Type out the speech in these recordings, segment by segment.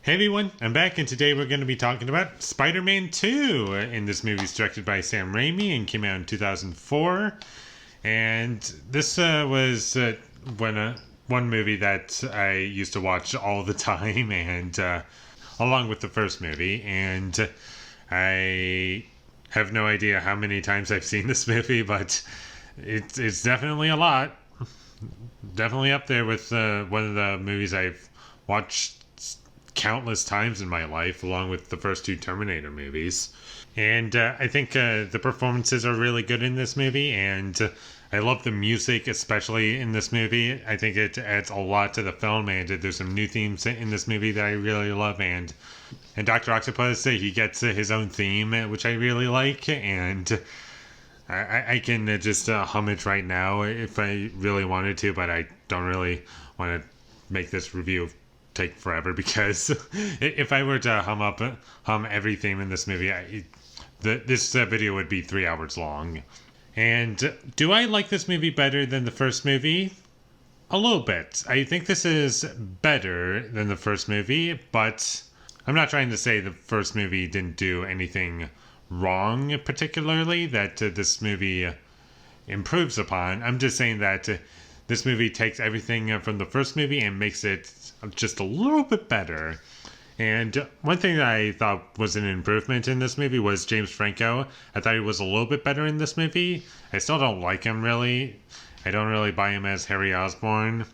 Hey everyone, I'm back, and today we're going to be talking about Spider-Man 2. And this movie is directed by Sam Raimi and came out in 2004. And this was one movie that I used to watch all the time, and along with the first movie. And I have no idea how many times I've seen this movie, but it's definitely a lot. Definitely up there with one of the movies I've watched countless times in my life, along with the first two Terminator movies. And I think the performances are really good in this movie, and I love the music, especially in this movie. I think it adds a lot to the film, and there's some new themes in this movie that I really love. And Dr. Octopus, he gets his own theme, which I really like, and I can just hum it right now if I really wanted to, but I don't really want to make this review take forever, because if I were to hum every theme in this movie, this video would be 3 hours long. And do I like this movie better than the first movie? A little bit. I think this is better than the first movie, but I'm not trying to say the first movie didn't do anything wrong particularly that this movie improves upon. I'm just saying that this movie takes everything from the first movie and makes it just a little bit better. And one thing that I thought was an improvement in this movie was James Franco. I thought he was a little bit better in this movie. I still don't like him, really. I don't really buy him as Harry Osborn.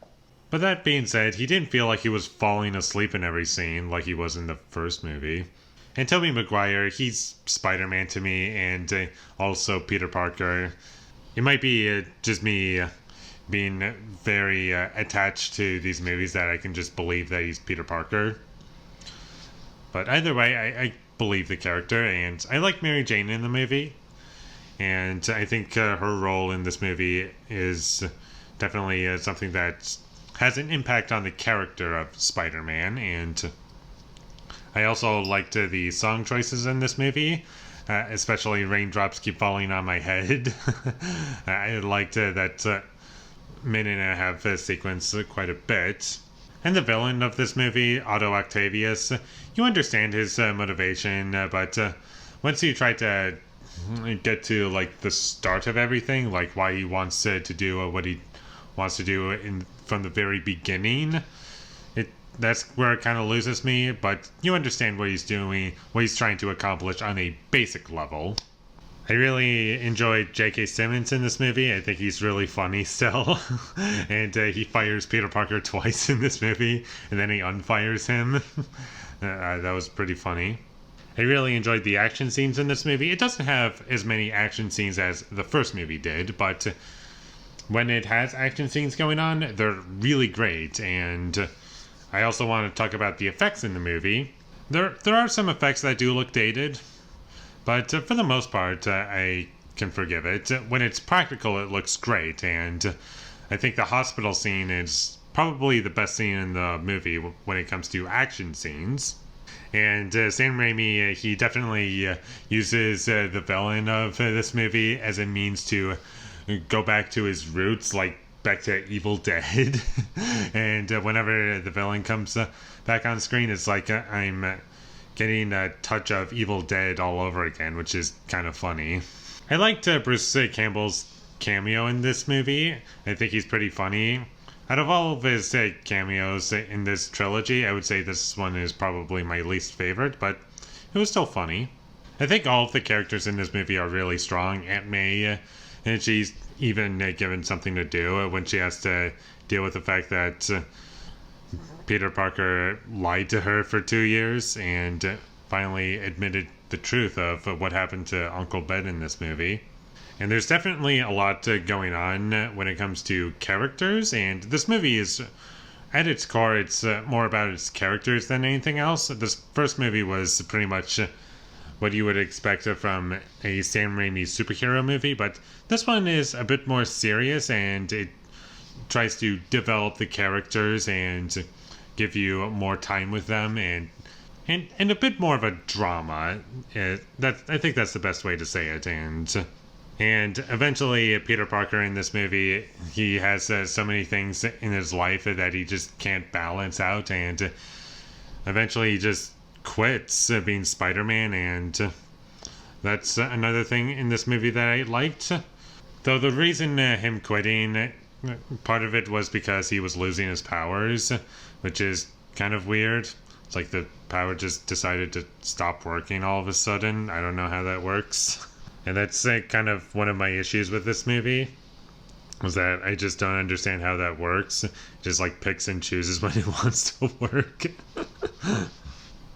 But that being said, he didn't feel like he was falling asleep in every scene like he was in the first movie. And Tobey Maguire, he's Spider-Man to me, and also Peter Parker. It might be just me being very attached to these movies that I can just believe that he's Peter Parker. But either way, I believe the character, and I like Mary Jane in the movie. And I think her role in this movie is definitely something that has an impact on the character of Spider-Man. And I also liked the song choices in this movie, especially Raindrops Keep Falling on My Head. I liked that minute and a half sequence quite a bit. And the villain of this movie, Otto Octavius, you understand his motivation, but once you try to get to like the start of everything, like why he wants to do what he wants to do from the very beginning, that's where it kind of loses me. But you understand what he's doing, what he's trying to accomplish on a basic level. I really enjoyed J.K. Simmons in this movie. I think he's really funny still. And he fires Peter Parker twice in this movie, and then he unfires him. That was pretty funny. I really enjoyed the action scenes in this movie. It doesn't have as many action scenes as the first movie did, but when it has action scenes going on, they're really great. And I also want to talk about the effects in the movie. There are some effects that do look dated, but for the most part, I can forgive it. When it's practical, it looks great, and I think the hospital scene is probably the best scene in the movie when it comes to action scenes. And Sam Raimi, he definitely uses the villain of this movie as a means to go back to his roots, like back to Evil Dead. And whenever the villain comes back on screen, it's like I'm getting a touch of Evil Dead all over again, which is kind of funny. I liked Bruce Campbell's cameo in this movie. I think he's pretty funny. Out of all of his cameos in this trilogy, I would say this one is probably my least favorite, but it was still funny. I think all of the characters in this movie are really strong. Aunt May, and she's even given something to do when she has to deal with the fact that Peter Parker lied to her for 2 years and finally admitted the truth of what happened to Uncle Ben in this movie. And there's definitely a lot going on when it comes to characters, and this movie is, at its core, it's more about its characters than anything else. This first movie was pretty much what you would expect from a Sam Raimi superhero movie, but this one is a bit more serious, and it tries to develop the characters and give you more time with them, and a bit more of a drama. I think that's the best way to say it. And eventually, Peter Parker in this movie, he has so many things in his life that he just can't balance out, and eventually he just quits being Spider-Man, and that's another thing in this movie that I liked. Though the reason him quitting, part of it was because he was losing his powers, which is kind of weird. It's like the power just decided to stop working all of a sudden. I don't know how that works. And that's kind of one of my issues with this movie, was that I just don't understand how that works. Just like picks and chooses when it wants to work.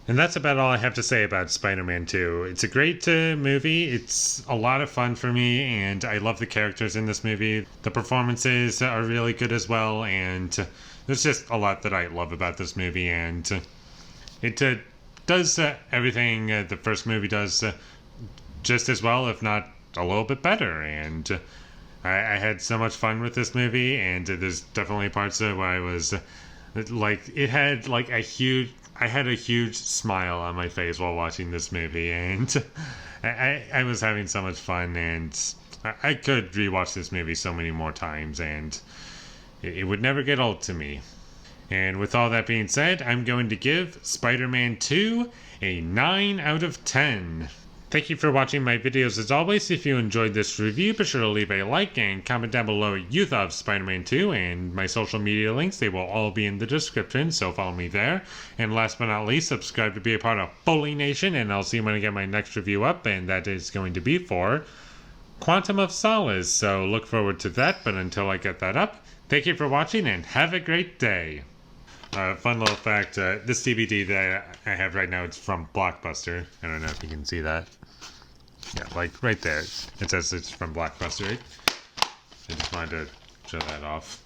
And that's about all I have to say about Spider-Man 2. It's a great movie. It's a lot of fun for me, and I love the characters in this movie. The performances are really good as well, and there's just a lot that I love about this movie, and it does everything the first movie does just as well, if not a little bit better. And I had so much fun with this movie, and there's definitely parts where I was like, it had like I had a huge smile on my face while watching this movie, and I was having so much fun, and I could rewatch this movie so many more times, and it would never get old to me. And with all that being said, I'm going to give Spider-Man 2 a 9 out of 10. Thank you for watching my videos as always. If you enjoyed this review, be sure to leave a like and comment down below what you thought of Spider-Man 2, and my social media links, they will all be in the description, so follow me there. And last but not least, subscribe to be a part of Foley Nation, and I'll see you when I get my next review up, and that is going to be for Quantum of Solace, so look forward to that. But until I get that up, thank you for watching and have a great day. Fun little fact, this DVD that I have right now, it's from Blockbuster. I don't know if you can see that. Yeah, like right there. It says it's from Blockbuster. I just wanted to show that off.